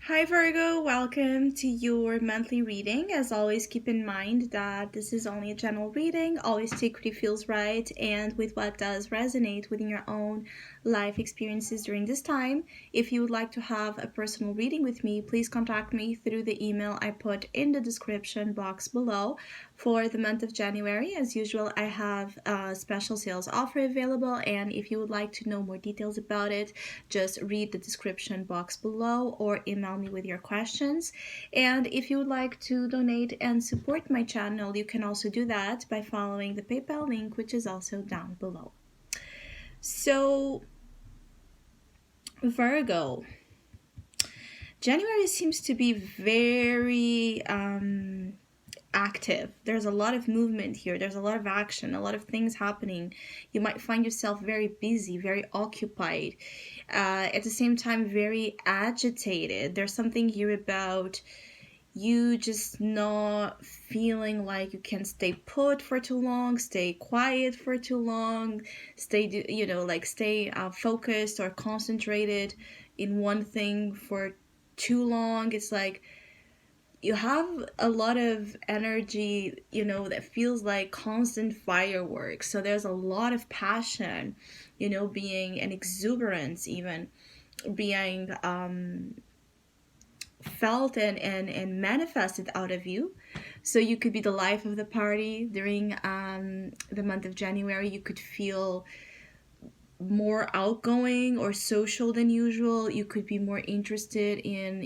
Hi Virgo, welcome to your monthly reading. As always, keep in mind that this is only a general reading. Always take what feels right and with what does resonate within your own life experiences during this time. If you would like to have a personal reading with me, please contact me through the email I put in the description box below. For the month of January, as usual, I have a special sales offer available, and if you would like to know more details about it, just read the description box below or email me with your questions. And if you would like to donate and support my channel, you can also do that by following the PayPal link, which is also down below. So, Virgo, January seems to be very active. There's a lot of movement here. There's a lot of action, a lot of things happening. You might find yourself very busy, very occupied. At the same time, very agitated. There's something here about you just not feeling like you can stay put for too long, stay quiet for too long, stay focused or concentrated in one thing for too long. It's like you have a lot of energy, that feels like constant fireworks. So there's a lot of passion, being an exuberance, even being felt and manifested out of you. So you could be the life of the party during the month of January. You could feel more outgoing or social than usual. You could be more interested in,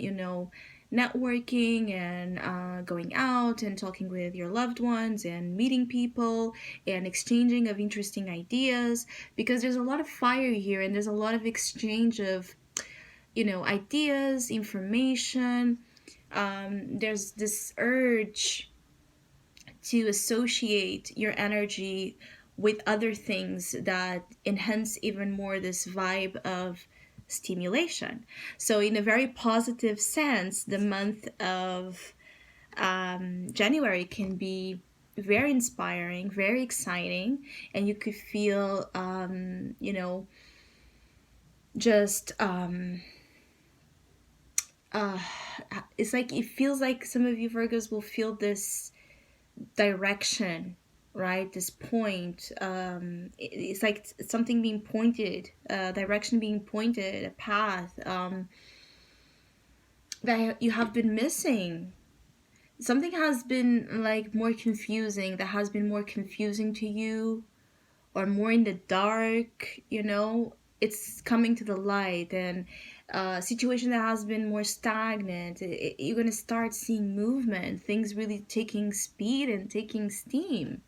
networking and going out and talking with your loved ones and meeting people and exchanging of interesting ideas, because there's a lot of fire here and there's a lot of exchange of, ideas, information. There's this urge to associate your energy with other things that enhance even more this vibe of stimulation. So, in a very positive sense, the month of January can be very inspiring, very exciting, and you could feel, just it's like it feels like some of you Virgos will feel this direction, right? This point. It's like something being pointed, direction being pointed, a path that you have been missing. Something has been like more confusing, that has been more confusing to you, or more in the dark, it's coming to the light. And situation that has been more stagnant, you're going to start seeing movement, things really taking speed and taking steam.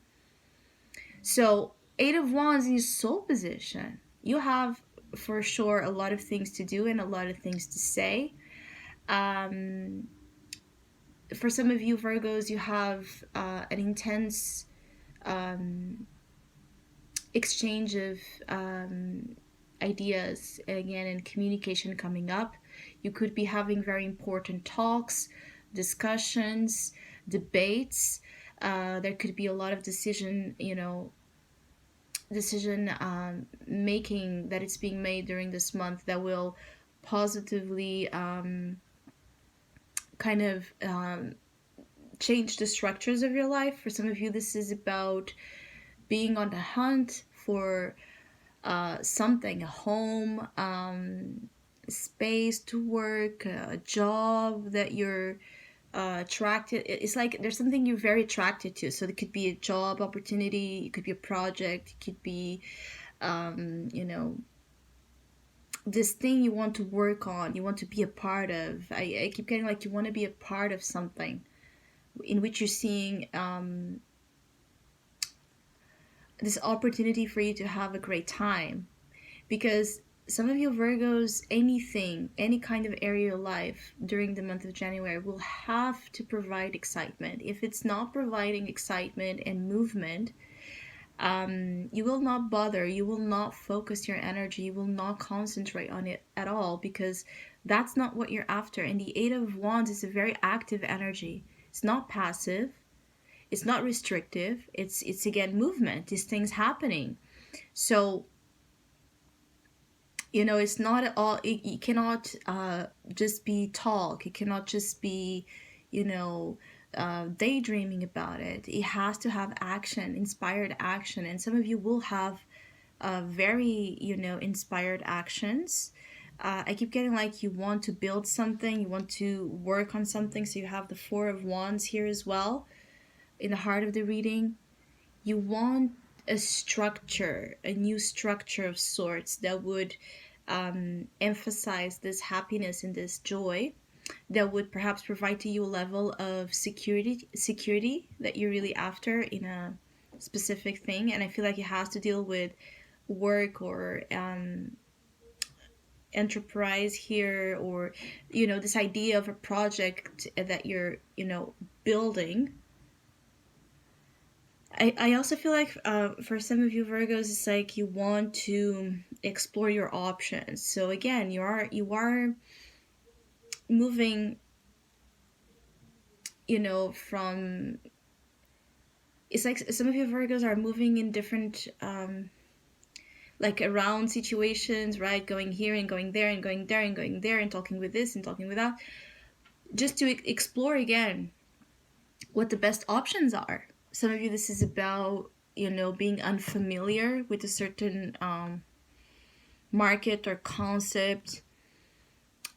So 8 of Wands in soul position, you have for sure a lot of things to do and a lot of things to say. For some of you Virgos, you have an intense exchange of ideas again and communication coming up. You could be having very important talks, discussions, debates. There could be a lot of decision making that it's being made during this month that will positively change the structures of your life. For some of you, this is about being on the hunt for something, a home, space to work, a job that you're attracted. It's like there's something you're very attracted to. So it could be a job opportunity, it could be a project, it could be, this thing you want to work on, you want to be a part of. I keep getting like you want to be a part of something in which you're seeing this opportunity for you to have a great time. Because some of you Virgos, any kind of area of your life during the month of January will have to provide excitement. If it's not providing excitement and movement, you will not bother, you will not focus your energy, you will not concentrate on it at all, because that's not what you're after. And the 8 of Wands is a very active energy. It's not passive, it's not restrictive, it's again movement, these things happening. So It's not at all, it cannot just be talk. It cannot just be, you know, daydreaming about it. It has to have action, inspired action. And some of you will have very, inspired actions. I keep getting like you want to build something, you want to work on something. So you have the Four of Wands here as well in the heart of the reading. You want a structure, a new structure of sorts that would emphasize this happiness and this joy, that would perhaps provide to you a level of security that you're really after in a specific thing. And I feel like it has to deal with work or enterprise here, or this idea of a project that you're building. I also feel like for some of you Virgos, it's like you want to explore your options. So again, you are moving, from, it's like some of you Virgos are moving in different like around situations, right? Going here and going there and going there and going there and talking with this and talking with that, just to explore again what the best options are. Some of you, this is about, being unfamiliar with a certain market or concept.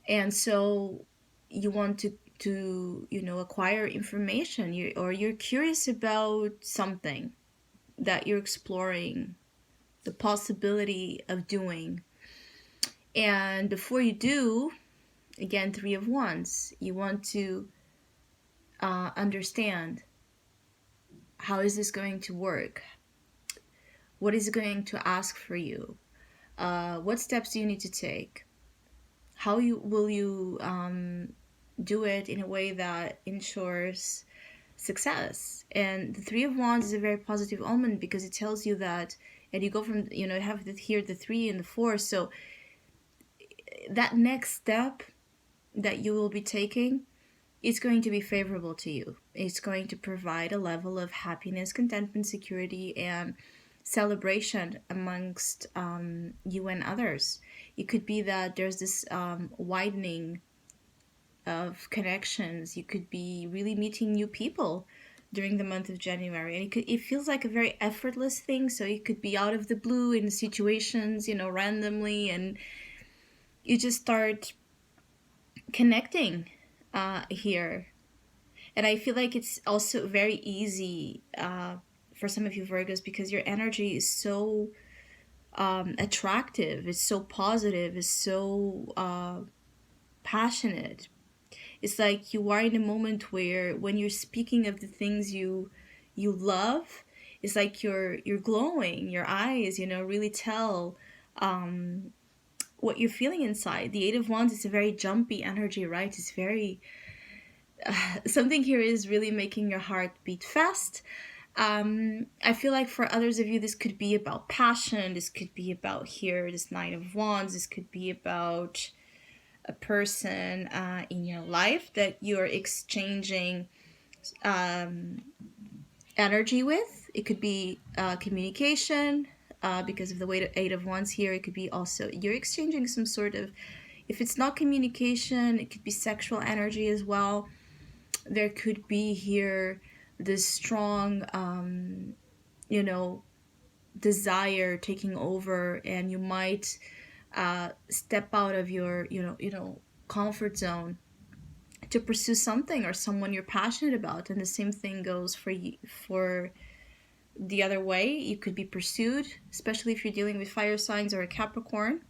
And so you want to acquire information, or you're curious about something that you're exploring the possibility of doing. And before you do, again, Three of Wands, you want to understand, how is this going to work? What is it going to ask for you? What steps do you need to take? How will you do it in a way that ensures success? And the Three of Wands is a very positive omen, because it tells you that, and you go from, have here the 3 and the 4. So that next step that you will be taking, it's going to be favorable to you. It's going to provide a level of happiness, contentment, security, and celebration amongst you and others. It could be that there's this widening of connections. You could be really meeting new people during the month of January, and it feels like a very effortless thing. So it could be out of the blue in situations, randomly, and you just start connecting here. And I feel like it's also very easy for some of you Virgos, because your energy is so attractive, it's so positive, it's so passionate. It's like you are in a moment where, when you're speaking of the things you love, it's like you're glowing. Your eyes, really tell what you're feeling inside. The Eight of Wands is a very jumpy energy, right? It's very something here is really making your heart beat fast. I feel like for others of you, this could be about passion. This could be about here, this Nine of Wands. This could be about a person in your life that you're exchanging energy with. It could be communication, because of the Eight of Wands here. It could be also you're exchanging some sort of, if it's not communication, it could be sexual energy as well. There could be here this strong, desire taking over, and you might step out of your, comfort zone to pursue something or someone you're passionate about. And the same thing goes for the other way. You could be pursued, especially if you're dealing with fire signs or a Capricorn.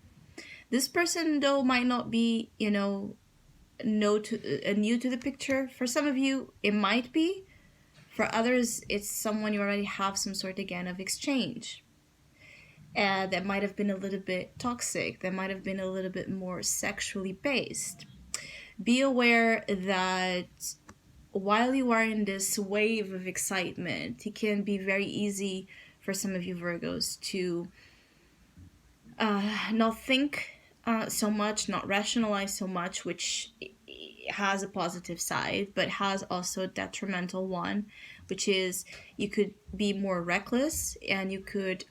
This person, though, might not be, new to the picture. For some of you, it might be. For others, it's someone you already have some sort, again, of exchange. That might have been a little bit toxic. That might have been a little bit more sexually based. Be aware that while you are in this wave of excitement, it can be very easy for some of you Virgos to not think so much, not rationalize so much, which has a positive side, but has also a detrimental one, which is you could be more reckless, and you could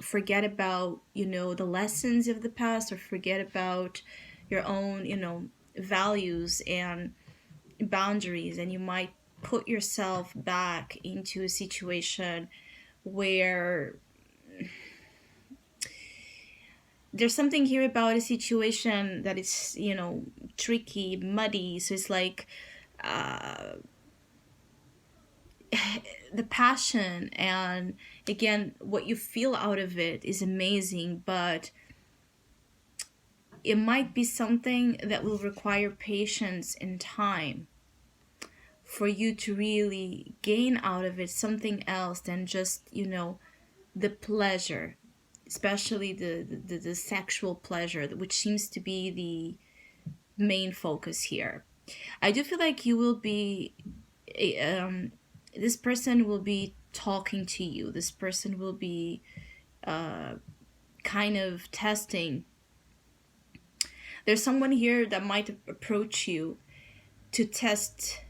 forget about, the lessons of the past, or forget about your own, values and boundaries, and you might put yourself back into a situation where there's something here about a situation that is, tricky, muddy. So it's like the passion and, again, what you feel out of it is amazing, but it might be something that will require patience and time for you to really gain out of it something else than just, the pleasure, especially the sexual pleasure, which seems to be the main focus here. I do feel like you will be, this person will be talking to you. This person will be kind of testing. There's someone here that might approach you to test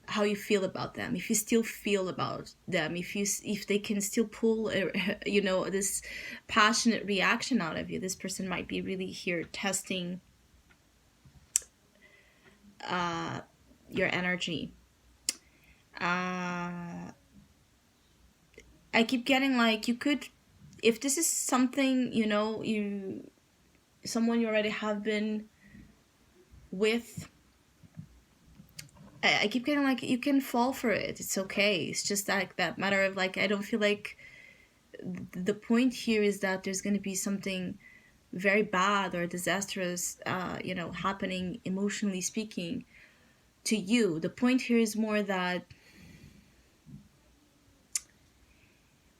how you feel about them, if you still feel about them, if they can still pull this passionate reaction out of you. This person might be really here testing your energy. I keep getting like, you could, if this is something, someone you already have been with, I keep getting like, you can fall for it. It's okay. It's just like that matter of like, I don't feel like the point here is that there's going to be something very bad or disastrous, happening, emotionally speaking, to you. The point here is more that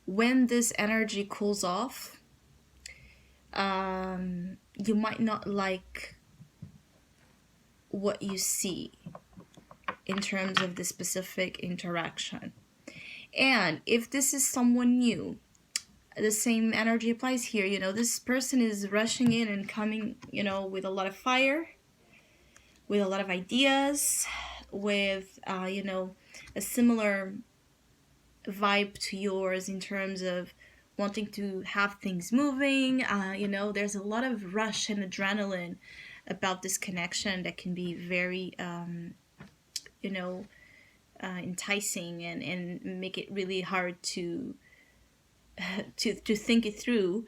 when this energy cools off, you might not like what you see in terms of the specific interaction. And if this is someone new, the same energy applies here. This person is rushing in and coming, with a lot of fire, with a lot of ideas, with, a similar vibe to yours in terms of wanting to have things moving. There's a lot of rush and adrenaline about this connection that can be very, enticing and make it really hard to think it through.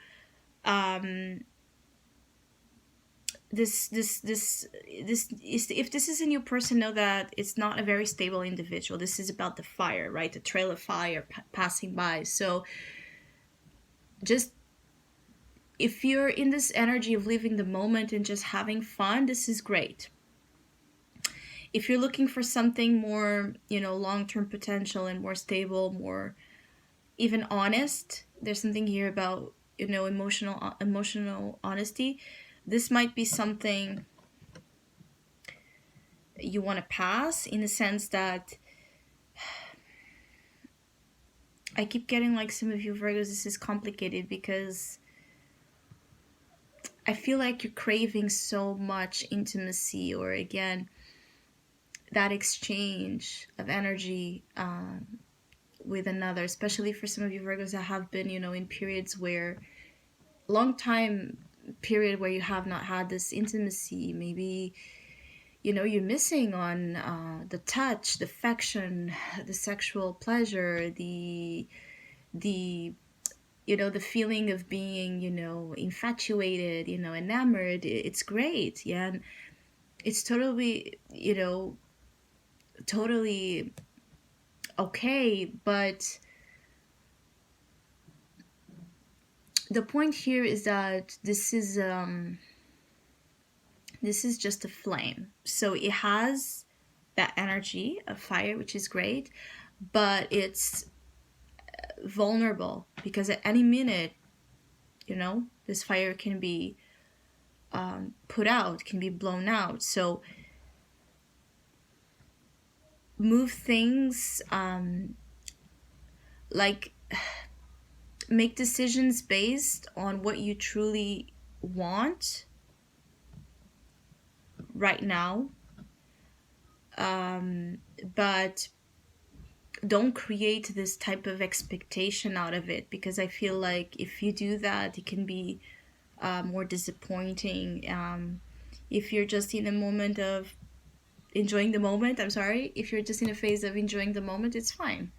This is, if this is a new person, know that it's not a very stable individual. This is about the fire, right? The trail of fire passing by. So just, if you're in this energy of living the moment and just having fun, this is great. If you're looking for something more, long-term potential and more stable, more even honest, there's something here about, emotional honesty. This might be something you want to pass, in the sense that I keep getting like, some of you Virgos, this is complicated because I feel like you're craving so much intimacy, or again, that exchange of energy with another, especially for some of you Virgos that have been, in periods where, long time period where you have not had this intimacy. Maybe, you're missing on the touch, the affection, the sexual pleasure, the the feeling of being, infatuated, enamored. It's great. Yeah. And it's totally, totally okay, but the point here is that this is just a flame. So it has that energy of fire, which is great, but it's vulnerable, because at any minute, this fire can be put out, can be blown out. So move things, like make decisions based on what you truly want right now, but don't create this type of expectation out of it, because I feel like if you do that, it can be more disappointing. If you're just in a moment of enjoying the moment, I'm sorry, if you're just in a phase of enjoying the moment, it's fine.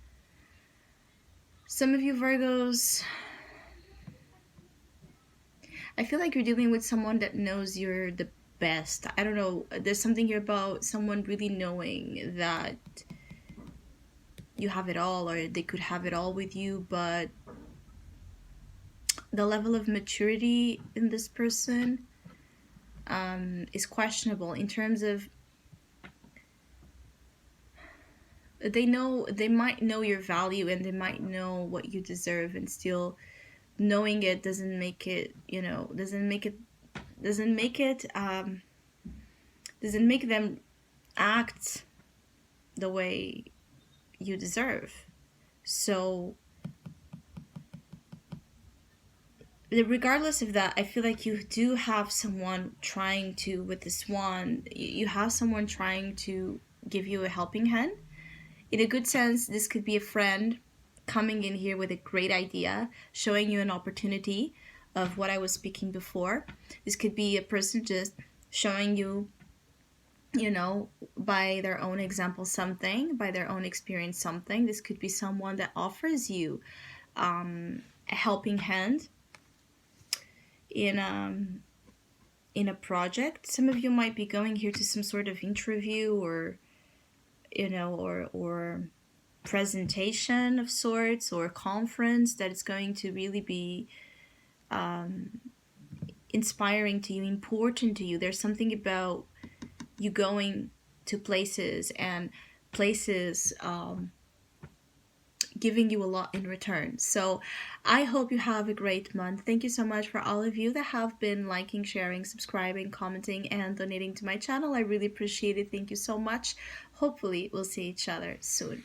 Some of you Virgos, I feel like you're dealing with someone that knows you're the best. I don't know. There's something here about someone really knowing that you have it all, or they could have it all with you, but the level of maturity in this person is questionable in terms of they might know your value and they might know what you deserve, and still knowing it doesn't make it, doesn't make them act the way you deserve. So regardless of that, I feel like you do have someone trying to, with this one, you have someone trying to give you a helping hand. In a good sense, this could be a friend coming in here with a great idea, showing you an opportunity of what I was speaking before. This could be a person just showing you, by their own example something, by their own experience something. This could be someone that offers you a helping hand in a project. Some of you might be going here to some sort of interview or presentation of sorts, or conference that is going to really be inspiring to you, important to you. There's something about you going to places, and places giving you a lot in return. So I hope you have a great month. Thank you so much for all of you that have been liking, sharing, subscribing, commenting, and donating to my channel. I really appreciate it. Thank you so much. Hopefully we'll see each other soon.